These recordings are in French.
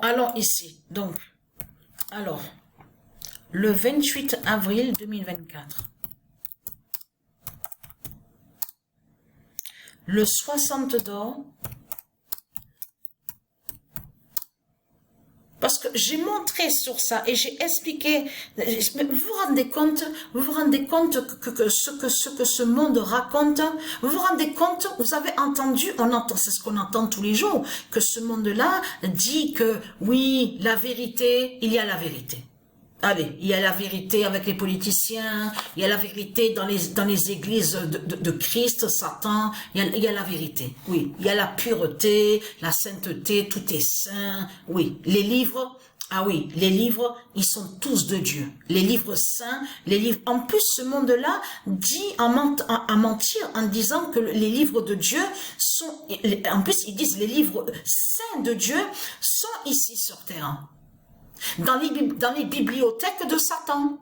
Allons ici. Donc, alors, le 28 avril 2024. Le 60 d'or. Parce que j'ai montré sur ça et j'ai expliqué, vous vous rendez compte que ce que ce monde raconte, vous vous rendez compte, vous avez entendu, on entend, c'est ce qu'on entend tous les jours, que ce monde-là dit que oui, la vérité, il y a la vérité. Allez, il y a la vérité avec les politiciens, il y a la vérité dans les églises de Christ, Satan, il y a la vérité, oui. Il y a la pureté, la sainteté, tout est saint, oui. Les livres, ah oui, les livres, ils sont tous de Dieu. Les livres saints, les livres... En plus, ce monde-là dit à mentir en disant que les livres de Dieu sont... En plus, ils disent les livres saints de Dieu sont ici sur terre. Dans les bibliothèques de Satan.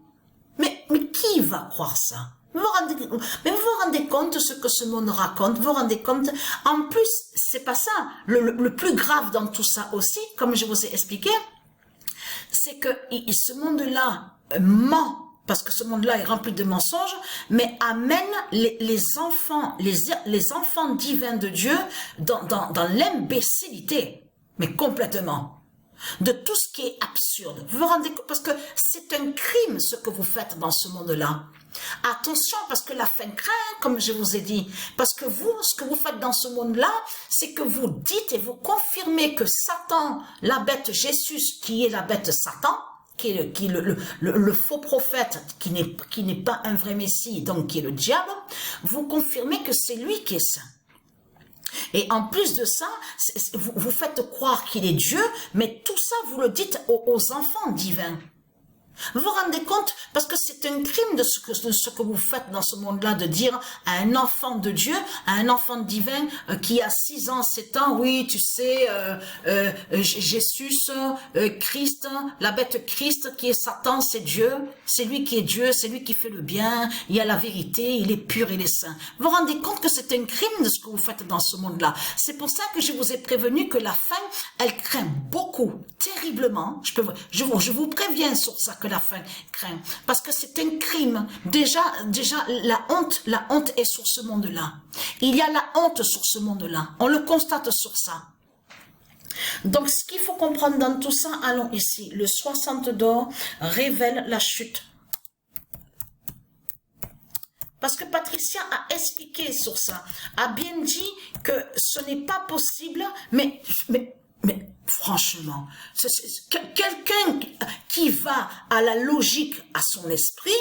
Mais qui va croire ça? Vous vous rendez compte ce que ce monde raconte? Vous vous rendez compte? En plus, c'est pas ça. Le plus grave dans tout ça aussi, comme je vous ai expliqué, c'est que ce monde-là ment, parce que ce monde-là est rempli de mensonges, mais amène les enfants divins de Dieu dans l'imbécilité, mais complètement. De tout ce qui est absurde. Vous vous rendez compte? Parce que c'est un crime ce que vous faites dans ce monde-là. Attention, parce que la fin craint, comme je vous ai dit. Parce que vous, ce que vous faites dans ce monde-là, c'est que vous dites et vous confirmez que Satan, la bête Jésus, qui est la bête Satan, qui est le faux prophète, qui n'est pas un vrai messie, donc qui est le diable, vous confirmez que c'est lui qui est saint. Et en plus de ça, vous faites croire qu'il est Dieu, mais tout ça, vous le dites aux enfants divins. Vous vous rendez compte? Parce que c'est un crime de ce que vous faites dans ce monde-là, de dire à un enfant de Dieu, à un enfant divin qui a 6 ans, 7 ans, oui, tu sais, Jésus, Christ, la bête Christ qui est Satan, c'est Dieu, c'est lui qui est Dieu, c'est lui qui fait le bien, il y a la vérité, il est pur, il est saint. Vous vous rendez compte que c'est un crime de ce que vous faites dans ce monde-là? C'est pour ça que je vous ai prévenu que la fin, elle craint beaucoup, terriblement, je vous préviens sur ça, que la fin craint, parce que c'est un crime. Déjà la honte est sur ce monde-là. Il y a la honte sur ce monde-là. On le constate sur ça. Donc, ce qu'il faut comprendre dans tout ça, allons ici. Le 60 d'or révèle la chute. Parce que Patricia a expliqué sur ça, a bien dit que ce n'est pas possible, mais franchement, quelqu'un qui va à la logique, à son esprit,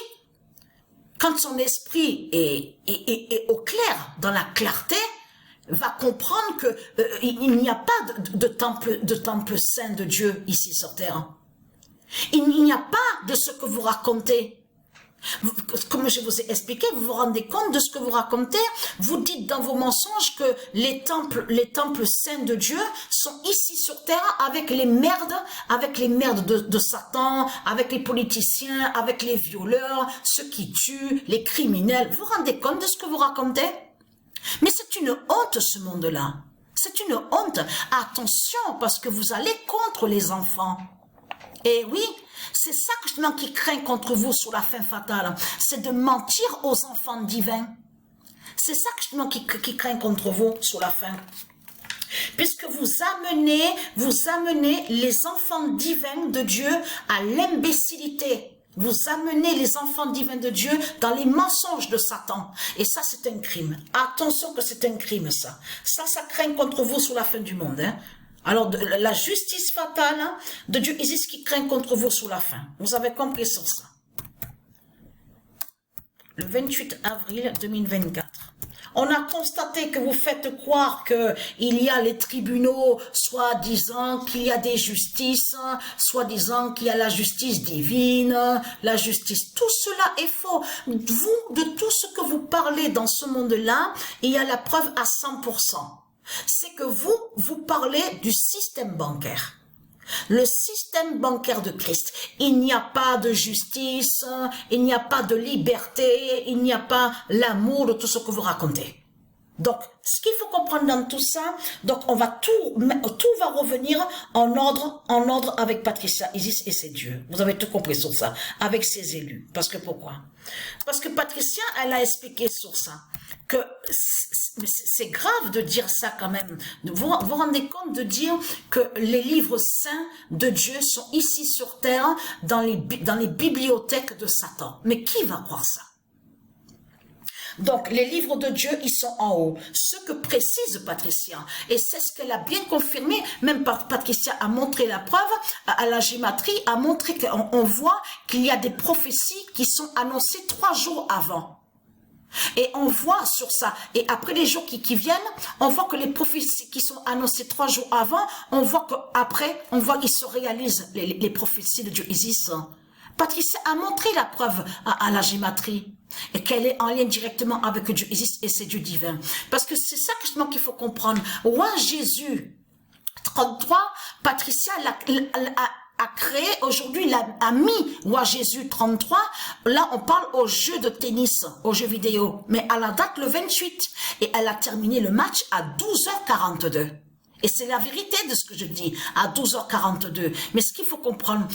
quand son esprit est au clair, dans la clarté, va comprendre que il n'y a pas de temple saint de Dieu ici sur terre. Il n'y a pas de ce que vous racontez. Comme je vous ai expliqué, vous vous rendez compte de ce que vous racontez. Vous dites dans vos mensonges que les temples saints de Dieu sont ici sur terre avec les merdes de Satan, avec les politiciens, avec les violeurs, ceux qui tuent, les criminels. Vous vous rendez compte de ce que vous racontez? Mais c'est une honte, ce monde-là. C'est une honte. Attention, parce que vous allez contre les enfants. Et oui, c'est ça que justement qui craint contre vous sur la fin fatale. C'est de mentir aux enfants divins. C'est ça que justement qui craint contre vous sur la fin. Puisque vous amenez les enfants divins de Dieu à l'imbécilité. Vous amenez les enfants divins de Dieu dans les mensonges de Satan. Et ça, c'est un crime. Attention que c'est un crime, ça. Ça craint contre vous sur la fin du monde, hein. Alors, la justice fatale de Dieu existe qui craint contre vous sur la fin. Vous avez compris sur ça. Le 28 avril 2024. On a constaté que vous faites croire qu'il y a les tribunaux, soi-disant qu'il y a des justices, soi-disant qu'il y a la justice divine, la justice. Tout cela est faux. Vous, de tout ce que vous parlez dans ce monde-là, il y a la preuve à 100%. C'est que vous parlez du système bancaire. Le système bancaire de Christ. Il n'y a pas de justice, il n'y a pas de liberté, il n'y a pas l'amour de tout ce que vous racontez. Donc, ce qu'il faut comprendre dans tout ça, donc on va tout va revenir en ordre avec Patricia Isis et ses dieux. Vous avez tout compris sur ça, avec ses élus. Parce que pourquoi? Parce que Patricia, elle a expliqué sur ça, que c'est grave de dire ça quand même. Vous vous rendez compte de dire que les livres saints de Dieu sont ici sur terre, dans les bibliothèques de Satan. Mais qui va croire ça? Donc, les livres de Dieu, ils sont en haut. Ce que précise Patricia, et c'est ce qu'elle a bien confirmé, même Patricia a montré la preuve, à la gématrie, a montré qu'on voit qu'il y a des prophéties qui sont annoncées 3 jours avant. Et on voit sur ça, et après les jours qui viennent, on voit que les prophéties qui sont annoncées 3 jours avant, on voit qu'après, on voit qu'ils se réalisent, les prophéties de Dieu Isis. Patricia a montré la preuve à la gématrie et qu'elle est en lien directement avec Dieu Isis et ses dieux divins. Parce que c'est ça justement qu'il faut comprendre. Roi Jésus 33, Patricia a créé, aujourd'hui, a mis Roi Jésus 33. Là, on parle au jeu de tennis, au jeu vidéo. Mais à la date, le 28. Et elle a terminé le match à 12h42. Et c'est la vérité de ce que je dis, à 12h42. Mais ce qu'il faut comprendre,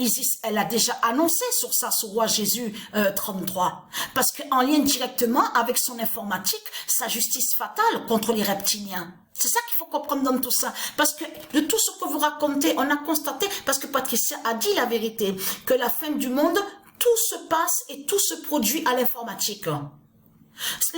Isis, elle a déjà annoncé sur ça, sur Roi Jésus 33. Parce qu'en lien directement avec son informatique, sa justice fatale contre les reptiliens. C'est ça qu'il faut comprendre dans tout ça. Parce que de tout ce que vous racontez, on a constaté, parce que Patricia a dit la vérité, que la fin du monde, tout se passe et tout se produit à l'informatique.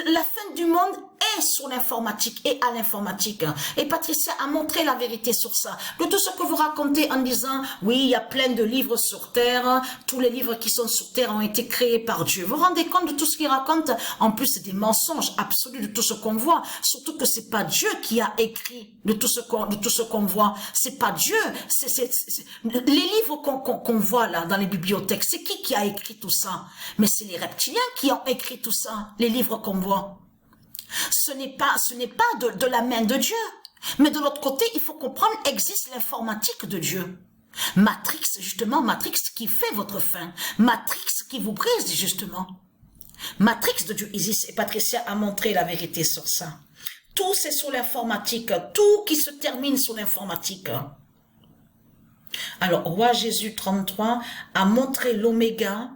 La fin du monde est sur l'informatique et à l'informatique. Et Patricia a montré la vérité sur ça. De tout ce que vous racontez en disant, oui, il y a plein de livres sur Terre, tous les livres qui sont sur Terre ont été créés par Dieu. Vous vous rendez compte de tout ce qu'il raconte? En plus, c'est des mensonges absolus de tout ce qu'on voit. Surtout que c'est pas Dieu qui a écrit de tout ce qu'on voit. C'est pas Dieu. Les livres qu'on voit là dans les bibliothèques, c'est qui a écrit tout ça? Mais c'est les reptiliens qui ont écrit tout ça, les livres qu'on voit. Ce n'est pas de la main de Dieu. Mais de l'autre côté, il faut comprendre, existe l'informatique de Dieu. Matrix, justement, Matrix qui fait votre fin. Matrix qui vous brise, justement. Matrix de Dieu Isis, et Patricia a montré la vérité sur ça. Tout c'est sur l'informatique. Tout qui se termine sur l'informatique. Alors, Roi Jésus 33 a montré l'oméga,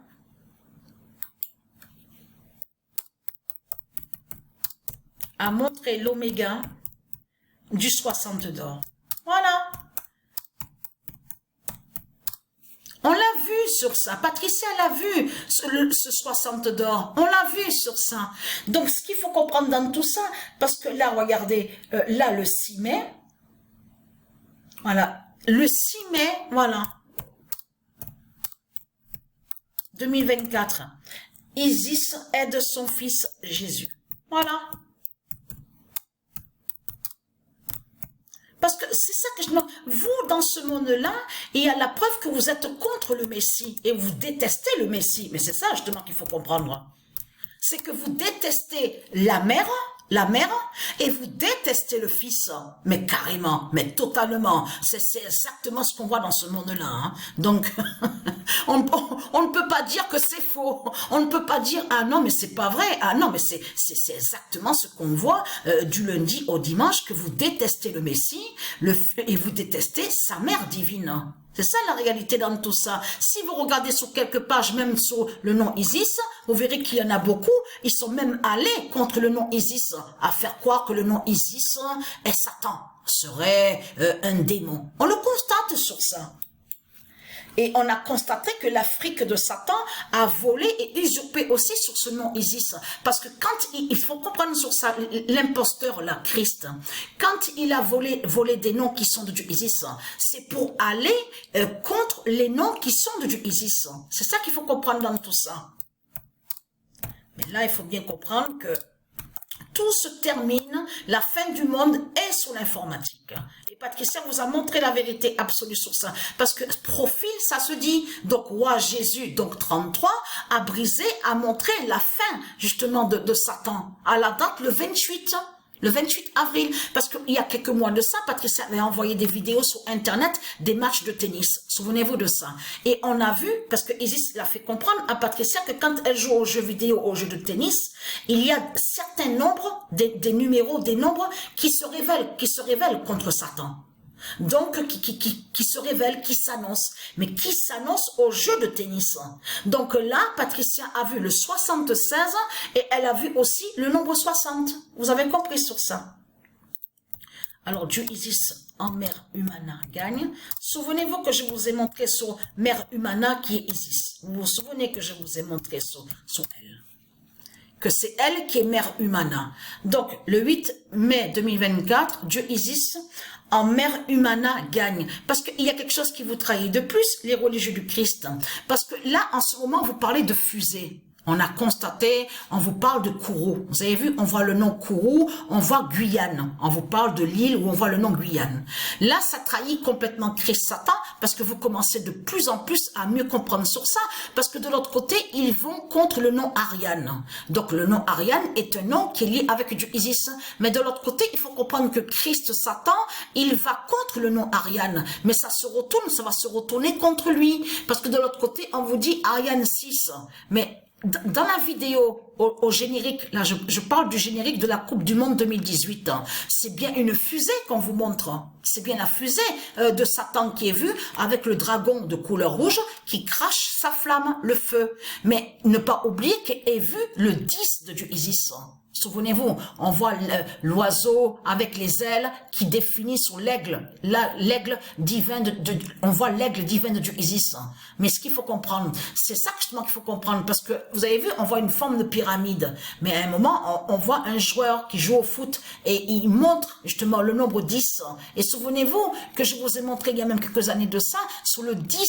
du 60 d'or. Voilà. On l'a vu sur ça. Patricia l'a vu, ce 60 d'or. On l'a vu sur ça. Donc, ce qu'il faut comprendre dans tout ça, parce que là, regardez, là, le 6 mai, voilà, le 6 mai, voilà, 2024, Isis aide son fils Jésus. Voilà. Parce que c'est ça que je demande. Vous, dans ce monde-là, il y a la preuve que vous êtes contre le Messie et vous détestez le Messie. Mais c'est ça, justement, qu'il faut comprendre. C'est que vous détestez la mère, et vous détestez le fils. Mais carrément, mais totalement. C'est exactement ce qu'on voit dans ce monde-là. Hein. Donc, on ne peut pas dire que c'est faux. On ne peut pas dire, ah non, mais c'est pas vrai. Ah non, mais c'est exactement ce qu'on voit du lundi au dimanche, que vous détestez le Messie et vous détestez sa mère divine. C'est ça la réalité dans tout ça. Si vous regardez sur quelques pages, même sur le nom Isis, vous verrez qu'il y en a beaucoup. Ils sont même allés contre le nom Isis, à faire croire que le nom Isis est Satan, serait un démon. On le constate sur ça. Et on a constaté que l'Afrique de Satan a volé et usurpé aussi sur ce nom Isis. Parce que quand il faut comprendre sur ça, l'imposteur, là, Christ, quand il a volé des noms qui sont de Dieu Isis, c'est pour aller contre les noms qui sont de Dieu Isis. C'est ça qu'il faut comprendre dans tout ça. Mais là, il faut bien comprendre que tout se termine, la fin du monde est sur l'informatique. Et Patricia vous a montré la vérité absolue sur ça. Parce que profil, ça se dit. Donc, Roi Jésus, donc 33, a brisé, a montré la fin, justement, de Satan. À la date, le 28. Le 28 avril, parce qu'il y a quelques mois de ça, Patricia avait envoyé des vidéos sur Internet, des matchs de tennis. Souvenez-vous de ça. Et on a vu, parce que Isis l'a fait comprendre à Patricia que quand elle joue aux jeux vidéo, aux jeux de tennis, il y a certains nombres, des numéros, des nombres qui se révèlent contre Satan. Donc, qui se révèle, qui s'annonce, mais qui s'annonce au jeu de tennis. Donc là, Patricia a vu le 76 et elle a vu aussi le nombre 60. Vous avez compris sur ça? Alors, Dieu Isis en Mère Humana gagne. Souvenez-vous que je vous ai montré sur Mère Humana qui est Isis. Vous vous souvenez que je vous ai montré sur elle? Que c'est elle qui est Mère Humana. Donc, le 8 mai 2024, Dieu Isis en Mère Humana gagne. Parce qu'il y a quelque chose qui vous trahit. De plus, les religieux du Christ. Parce que là, en ce moment, vous parlez de fusée. On a constaté, on vous parle de Kourou. Vous avez vu, on voit le nom Kourou, on voit Guyane. On vous parle de l'île où on voit le nom Guyane. Là, ça trahit complètement Christ Satan parce que vous commencez de plus en plus à mieux comprendre sur ça. Parce que de l'autre côté, ils vont contre le nom Ariane. Donc, le nom Ariane est un nom qui est lié avec Dieu Isis. Mais de l'autre côté, il faut comprendre que Christ Satan, il va contre le nom Ariane. Mais ça se retourne, ça va se retourner contre lui. Parce que de l'autre côté, on vous dit Ariane 6. Mais dans la vidéo, au générique, là je parle du générique de la Coupe du Monde 2018, c'est bien une fusée qu'on vous montre, c'est bien la fusée de Satan qui est vue avec le dragon de couleur rouge qui crache sa flamme, le feu. Mais ne pas oublier qu'est vu le 10 de Dieu Isis. Souvenez-vous, on voit l'oiseau avec les ailes qui définit sur l'aigle, l'aigle divin on voit l'aigle divin de Dieu Isis. Mais ce qu'il faut comprendre, c'est ça justement qu'il faut comprendre, parce que vous avez vu, on voit une forme de pyramide, mais à un moment, on voit un joueur qui joue au foot et il montre justement le nombre 10. Et souvenez-vous que je vous ai montré il y a même quelques années de ça, sur le 10,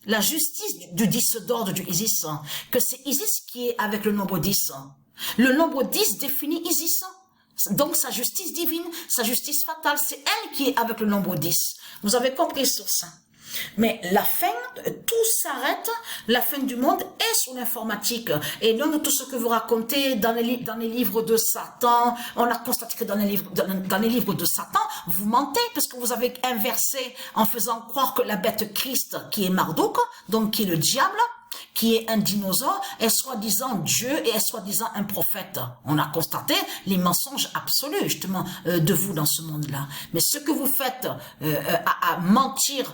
la justice du 10 d'or de Dieu Isis, que c'est Isis qui est avec le nombre 10. Le nombre 10 définit Isis. Donc sa justice divine, sa justice fatale, c'est elle qui est avec le nombre 10. Vous avez compris sur ça. Mais la fin, tout s'arrête, la fin du monde est sur l'informatique. Et donc tout ce que vous racontez dans les livres de Satan, on a constaté que dans les livres de Satan, vous mentez parce que vous avez inversé en faisant croire que la bête Christ, qui est Marduk, donc qui est le diable, qui est un dinosaure, est soi-disant Dieu et est soi-disant un prophète. On a constaté les mensonges absolus, justement, de vous dans ce monde-là. Mais ce que vous faites à mentir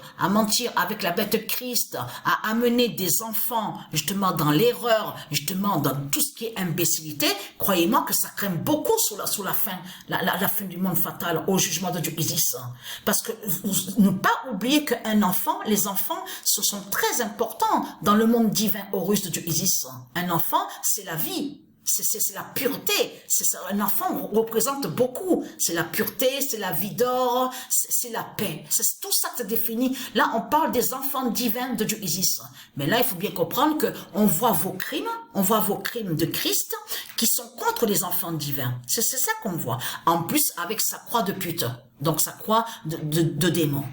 avec la bête Christ, à amener des enfants, justement, dans l'erreur, justement, dans tout ce qui est imbécilité, croyez-moi que ça craint beaucoup sur la fin, la fin du monde fatal, au jugement de Dieu Isis. Parce que, ne pas oublier qu'un enfant, les enfants, ce sont très importants dans le monde divin Horus de Dieu Isis. Un enfant, c'est la vie, c'est la pureté. Un enfant représente beaucoup. C'est la pureté, c'est la vie d'or, c'est la paix. C'est tout ça que ça définit. Là, on parle des enfants divins de Dieu Isis. Mais là, il faut bien comprendre que on voit vos crimes de Christ qui sont contre les enfants divins. C'est ça qu'on voit. En plus, avec sa croix de pute. Donc, sa croix de démon.